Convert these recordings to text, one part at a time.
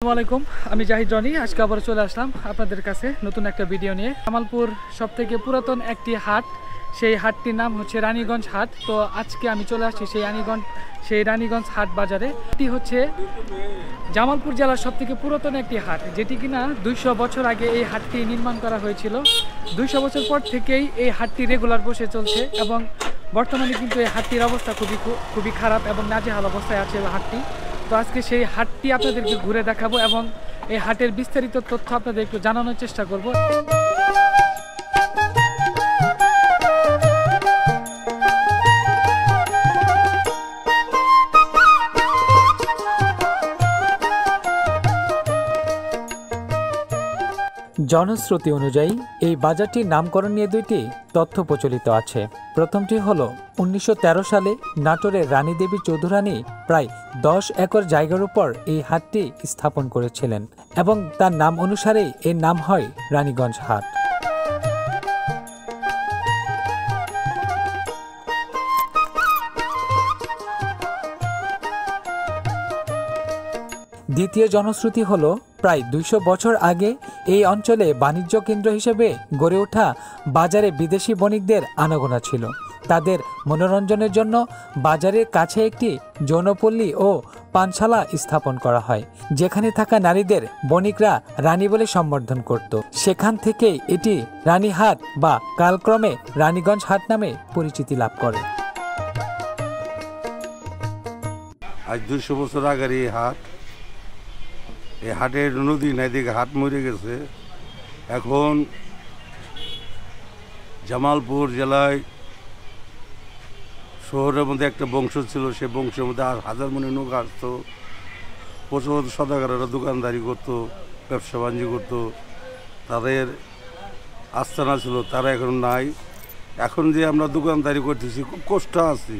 আসসালামু আলাইকুম, আমি জাহিদ রনি। আজকে আবার চলে আসলাম আপনাদের কাছে নতুন একটা ভিডিও নিয়ে। জামালপুর সবথেকে পুরাতন একটি হাট, সেই হাটটির নাম হচ্ছে রানীগঞ্জ হাট। তো আজকে আমি চলে আসছি সেই রানীগঞ্জ হাট বাজারে। এটি হচ্ছে জামালপুর জেলার সবথেকে পুরাতন একটি হাট, যেটি কিনা 200 বছর আগে এই হাটটি নির্মাণ করা হয়েছিল। 200 বছর পর থেকেই এই হাটটি রেগুলার বসে চলছে এবং বর্তমানে কিন্তু এই হাটটির অবস্থা খুবই খারাপ এবং নাজেহাল অবস্থায় আছে হাটটি। তো আজকে সেই হাটটি আপনাদেরকে ঘুরে দেখাবো এবং এই হাটের বিস্তারিত তথ্য আপনাদের একটু জানানোর চেষ্টা করব। জনশ্রুতি অনুযায়ী এই বাজারটির নামকরণ নিয়ে দুইটি তথ্য প্রচলিত আছে। প্রথমটি হল 1913 সালে নাটোরের রানী দেবী চৌধুরানী প্রায় 10 একর জায়গার উপর এই হাটটি স্থাপন করেছিলেন এবং তার নাম অনুসারেই এর নাম হয় রানীগঞ্জ হাট। দ্বিতীয় জনশ্রুতি হল প্রায় 200 বছর আগে এই অঞ্চলে বাণিজ্য কেন্দ্র হিসেবে গড়ে ওঠা বাজারে বিদেশি বণিকদের আনাগোনা ছিল। তাদের মনোরঞ্জনের জন্য বাজারের কাছে একটি যৌনপল্লী ও পানশালা স্থাপন করা হয়, যেখানে থাকা নারীদের বণিকরা রানী বলে সম্বোধন করত। সেখান থেকেই এটি রানীহাট বা কালক্রমে রানীগঞ্জ হাট নামে পরিচিতি লাভ করে। আজ 200 বছর আগের এই হাট, এই হাটের নদী নাই দিকে হাট মরে গেছে। এখন জামালপুর জেলায় শহরের মধ্যে একটা বংশ ছিল, সে বংশের মধ্যে আর হাজার মনে নৌকা আসতো, প্রচুর সদাগরেরা দোকানদারি করতো, ব্যবসা বাণিজ্য করতো, তাদের আস্তানা ছিল, তারা এখন নাই। এখন যে আমরা দোকানদারি করতেছি খুব কষ্ট আছি।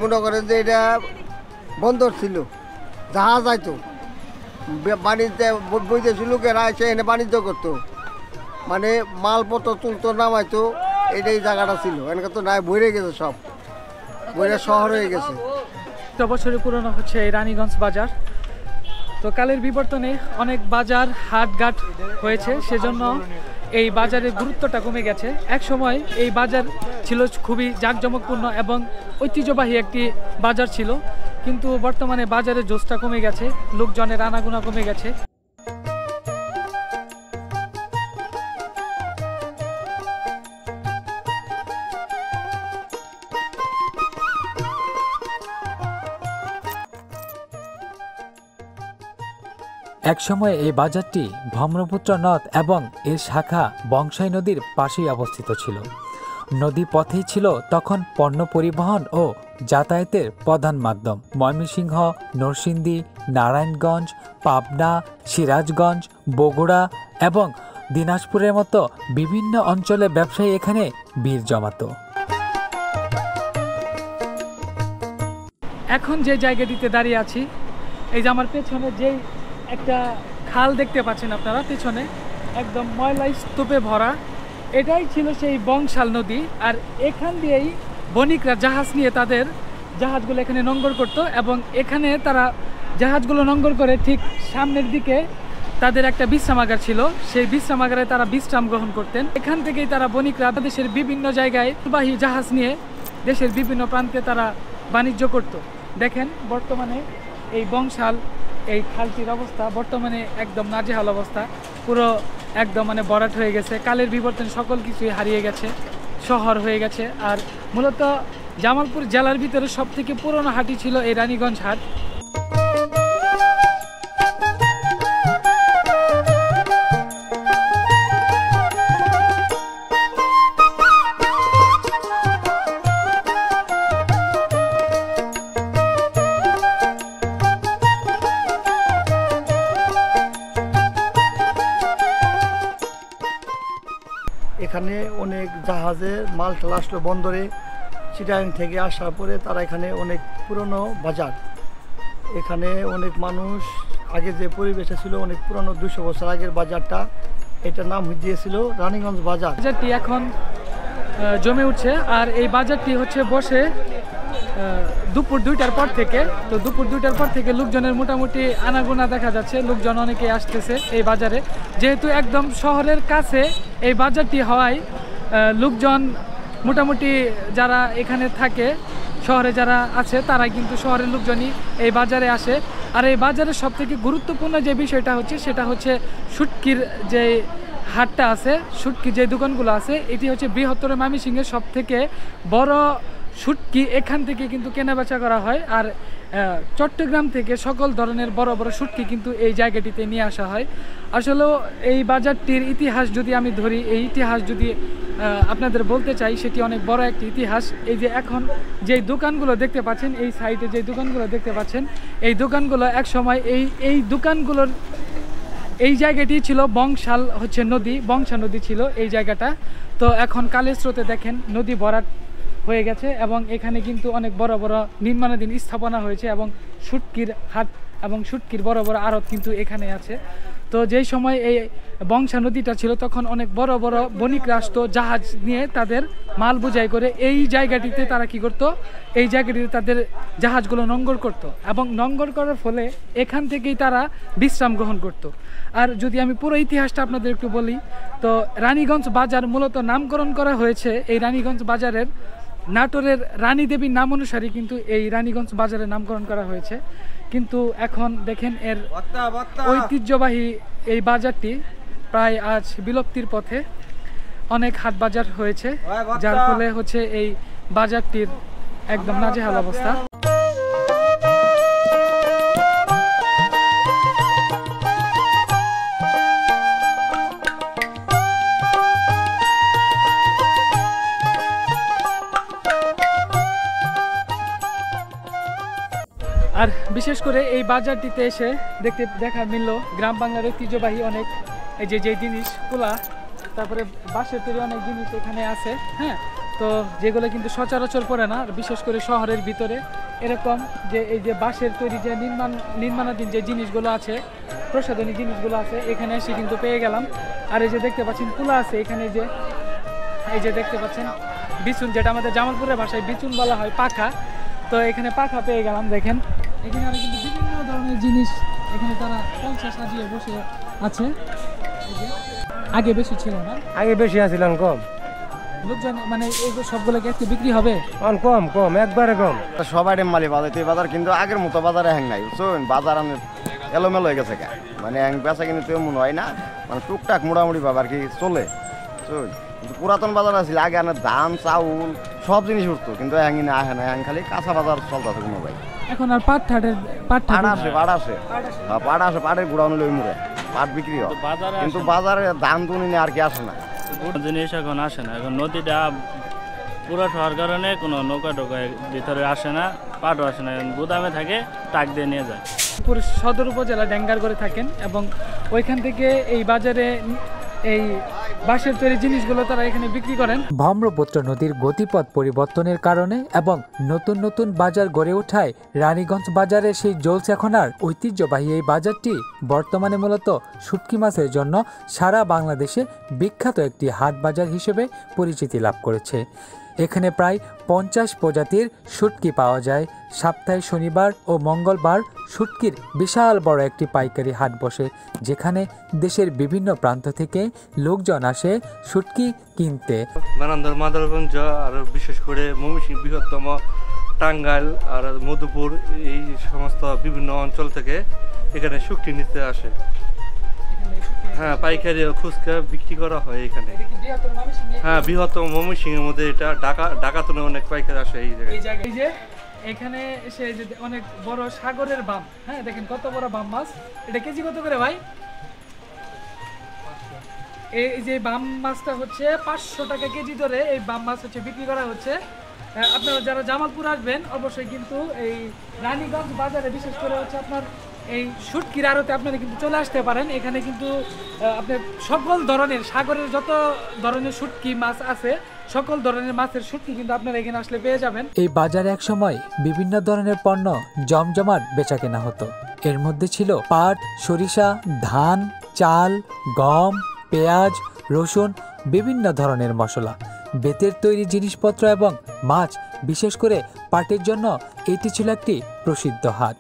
মনে করেন যে এটা বন্দর ছিল, জাহাজ আইতো, বাণিজ্য বৈদেশি লোকেরা এসে এনে বাণিজ্য করতো, মানে মালপত্র তুলতো, নামাইতো। এটাই জায়গাটা ছিল, এখানে তো নাই, বইরে গেছে, সব বইরে শহর হয়ে গেছে। 100 বছরের পুরনো হচ্ছে এই রানীগঞ্জ বাজার। তো কালের বিবর্তনে অনেক বাজার হাটঘাট হয়েছে, সেজন্য এই বাজারের গুরুত্বটা কমে গেছে। এক সময় এই বাজার ছিল খুবই জাঁকজমকপূর্ণ এবং ঐতিহ্যবাহী একটি বাজার ছিল, কিন্তু বর্তমানে বাজারের জোশটা কমে গেছে, লোকজনের আনাগোনা কমে গেছে। একসময় এই বাজারটি ব্রহ্মপুত্র নদ এবং এর শাখা বংশাই নদীর পাশেই অবস্থিত ছিল। নদী পথেই ছিল তখন পণ্য পরিবহন ও যাতায়াতের প্রধান মাধ্যম। ময়মনসিংহ, নরসিংদী, নারায়ণগঞ্জ, পাবনা, সিরাজগঞ্জ, বগুড়া এবং দিনাজপুরের মতো বিভিন্ন অঞ্চলে ব্যবসায়ী এখানে ভিড় জমাত। এখন যে জায়গাটিতে দাঁড়িয়ে আছি, এই যে আমার পেছনে যেই একটা খাল দেখতে পাচ্ছেন আপনারা পেছনে, একদম ময়লা স্তূপে ভরা, এটাই ছিল সেই বংশাল নদী। আর এখান দিয়েই বণিকরা জাহাজ নিয়ে তাদের জাহাজগুলো এখানে নোঙ্গর করত এবং এখানে তারা জাহাজগুলো নোঙ্গর করে ঠিক সামনের দিকে তাদের একটা বিশ্রামাগার ছিল, সেই বিশ্রামাগারে তারা বিশ্রাম গ্রহণ করতেন। এখান থেকেই তারা বণিকরা দেশের বিভিন্ন জায়গায় বাহী জাহাজ নিয়ে দেশের বিভিন্ন প্রান্তে তারা বাণিজ্য করত। দেখেন বর্তমানে এই বংশাল এই খালটির অবস্থা বর্তমানে একদম নাজেহাল অবস্থা, পুরো একদম মানে ভরাট হয়ে গেছে। কালের বিবর্তন সকল কিছুই হারিয়ে গেছে, শহর হয়ে গেছে। আর মূলত জামালপুর জেলার ভিতরে সবথেকে পুরনো হাটই ছিল এই রানীগঞ্জ হাট। এখানে অনেক জাহাজের মাল টাল আসলো বন্দরে, চিটাগাং থেকে আসার পরে তারা এখানে অনেক পুরনো বাজার, এখানে অনেক মানুষ আগে যে পরিবেশে ছিল অনেক পুরানো 200 বছর আগের বাজারটা, এটার নাম দিয়েছিল রানীগঞ্জ বাজার। বাজারটি এখন জমে উঠছে আর এই বাজারটি হচ্ছে বসে দুপুর 2টার পর থেকে। তো দুপুর 2টার পর থেকে লোকজনের মোটামুটি আনাগোনা দেখা যাচ্ছে, লোকজন অনেকে আসতেছে এই বাজারে। যেহেতু একদম শহরের কাছে এই বাজারটি হওয়ায় লোকজন মোটামুটি যারা এখানে থাকে, শহরে যারা আছে তারাই কিন্তু শহরের লোকজনই এই বাজারে আসে। আর এই বাজারের সবথেকে গুরুত্বপূর্ণ যে বিষয়টা হচ্ছে সেটা হচ্ছে শুটকির যে হাটটা আছে, শুটকি যে দোকানগুলো আছে, এটি হচ্ছে বৃহত্তর ময়মনসিংহের সবথেকে বড় শুটকি এখান থেকে কিন্তু কেনাবেচা করা হয়। আর চট্টগ্রাম থেকে সকল ধরনের বড় বড় শুটকি কিন্তু এই জায়গাটিতে নিয়ে আসা হয়। আসলেও এই বাজারটির ইতিহাস যদি আমি ধরি, এই ইতিহাস যদি আপনাদের বলতে চাই, সেটি অনেক বড় একটি ইতিহাস। এই যে এখন যেই দোকানগুলো দেখতে পাচ্ছেন, এই সাইডে যে দোকানগুলো দেখতে পাচ্ছেন, এই দোকানগুলো এক সময় এই দোকানগুলোর এই জায়গাটি ছিল বংশাল হচ্ছে নদী, বংশা নদী ছিল এই জায়গাটা। তো এখন কালের স্রোতে দেখেন নদী ভরাট হয়ে গেছে এবং এখানে কিন্তু অনেক বড় বড় নির্মাণাধীন স্থাপনা হয়েছে এবং শুটকির হাট এবং শুটকির বড় বড় আড়ত কিন্তু এখানে আছে। তো যেই সময় এই বংশা নদীটা ছিল তখন অনেক বড় বড় বণিকরা আসতো জাহাজ নিয়ে, তাদের মাল বোঝাই করে এই জায়গাটিতে তারা কি করত, এই জায়গাটিতে তাদের জাহাজগুলো নোঙ্গর করত এবং নোঙ্গর করার ফলে এখান থেকেই তারা বিশ্রাম গ্রহণ করত। আর যদি আমি পুরো ইতিহাসটা আপনাদের একটু বলি, তো রানীগঞ্জ বাজার মূলত নামকরণ করা হয়েছে এই রানীগঞ্জ বাজারের নাটোরের রানী দেবীর নাম অনুসারে কিন্তু এই রানীগঞ্জ বাজারের নামকরণ করা হয়েছে। কিন্তু এখন দেখেন এর ঐতিহ্যবাহী এই বাজারটি প্রায় আজ বিলুপ্তির পথে। অনেক হাট বাজার হয়েছে, যার ফলে হচ্ছে এই বাজারটির একদম নাজেহাল অবস্থা। আর বিশেষ করে এই বাজারটিতে এসে দেখা মিলল গ্রাম বাংলার ঐতিহ্যবাহী অনেক এই যে জিনিস কুলা, তারপরে বাঁশের তৈরি অনেক জিনিস এখানে আছে। হ্যাঁ, তো যেগুলো কিন্তু সচরাচর পড়ে না, আর বিশেষ করে শহরের ভিতরে এরকম যে এই যে বাঁশের তৈরি যে নির্মাণাধীন যে জিনিসগুলো আছে, প্রসাধনী জিনিসগুলো আছে, এখানে এসে কিন্তু পেয়ে গেলাম। আর এই যে দেখতে পাচ্ছেন কুলা আছে এখানে, এই যে দেখতে পাচ্ছেন বিচুন, যেটা আমাদের জামালপুরের ভাষায় বিচুন বলা হয়, পাখা। তো এখানে পাখা পেয়ে গেলাম। দেখেন এখানে আরো কিন্তু বিভিন্ন ধরনের জিনিস এখানে তারা কলসা সাজিয়ে বসে আছে। আগে বেশি ছিল না, আগে বেশি আসছিলাম কম লোকজন, মানে এগুলো সবগুলোকে একটু বিক্রি হবে কম কম একবারে কম। সবাই মালি বাজার, এই বাজার কিন্তু আগের মতো বাজারে হ্যাং নাই, বুঝছেন? বাজার এলোমেলো হয়ে গেছে গা, মানে হ্যাং বেচা কিন্তু তেমন হয় না, মানে টুকটাক মোটামুটি বাবা আর কি চলে, বুঝছেন? কিন্তু পুরাতন বাজার আছিল আগে আনে ধান চাউল সব জিনিস উঠতো, কিন্তু হ্যাঙ্গি না আসে না, হ্যাং খালি কাঁচা বাজার চলতেছে কোনো ভাই। এখন আর পাট আসে পাটের গুড়া অনুযায়ী মুড়ে পাট বিক্রি হয়, কিন্তু বাজারে দাম দুনি আর কি আসে না, জিনিস এখন আসে না। এখন নদীটা পুরাট হওয়ার কারণে কোনো নৌকা টোকা ভিতরে আসে না, পাটও আসে না, গুদামে থাকে, টাক দিয়ে নিয়ে যায়। সদর উপজেলা ড্যাঙ্গার করে থাকেন এবং ওইখান থেকে এই বাজারে এই বাঁশের তৈরি জিনিসগুলো তারা এখানে বিক্রি করেন। ব্রহ্মপুত্র নদীর গতিপথ পরিবর্তনের কারণে এবং নতুন নতুন বাজার গড়ে ওঠায় রানীগঞ্জ বাজারে সেই জলছেখনার ঐতিহ্যবাহী এই বাজারটি বর্তমানে মূলত শুটকি মাছের জন্য সারা বাংলাদেশে বিখ্যাত একটি হাট বাজার হিসেবে পরিচিতি লাভ করেছে। এখানে প্রায় 50 প্রজাতির শুটকি পাওয়া যায়। সপ্তাহে শনিবার ও মঙ্গলবার শুটকির বিশাল বড় একটি পাইকারি হাট বসে, যেখানে দেশের বিভিন্ন প্রান্ত থেকে লোকজন আসে শুটকি কিনতে। নানান্দর মাদারগঞ্জ আর বিশেষ করে ময়মনসিংহ বৃহত্তম টাঙ্গাইল আর মধুপুর এই সমস্ত বিভিন্ন অঞ্চল থেকে এখানে শুটকি নিতে আসে। হ্যাঁ, পাইকারি খুচরা বিক্রি করা হয় এখানে। হ্যাঁ, বৃহত্তম ময়মনসিংহের মধ্যে এটা ঢাকাতে অনেক পাইকারি আসে এই জায়গায়। এখানে এসে অনেক বড় সাগরের বাম, হ্যাঁ দেখেন কত বড় বাম মাছ। এটা কেজি কত করে ভাই? এই যে বাম মাছটা হচ্ছে 500 টাকা কেজি ধরে এই বাম মাছ হচ্ছে বিক্রি করা হচ্ছে। আপনারা যারা জামালপুর আসবেন অবশ্যই কিন্তু এই রানীগঞ্জ বাজারে বিশেষ করে হচ্ছে আপনার এই শুটকির আড়তে আপনারা কিন্তু চলে আসতে পারেন। এখানে কিন্তু আপনার সকল ধরনের সাগরের যত ধরনের শুটকি মাছ আছে সকল ধরনের মাছের শুটকি কিন্তু আপনারা এখানে আসলে পেয়ে যাবেন। এই বাজারে একসময় বিভিন্ন ধরনের পণ্য জমজমাট বেচাকেনা হতো। এর মধ্যে ছিল পাট, সরিষা, ধান, চাল, গম, পেঁয়াজ, রসুন, বিভিন্ন ধরনের মশলা, বেতের তৈরি জিনিসপত্র এবং মাছ। বিশেষ করে পাটের জন্য এটি ছিল একটি প্রসিদ্ধ হাট।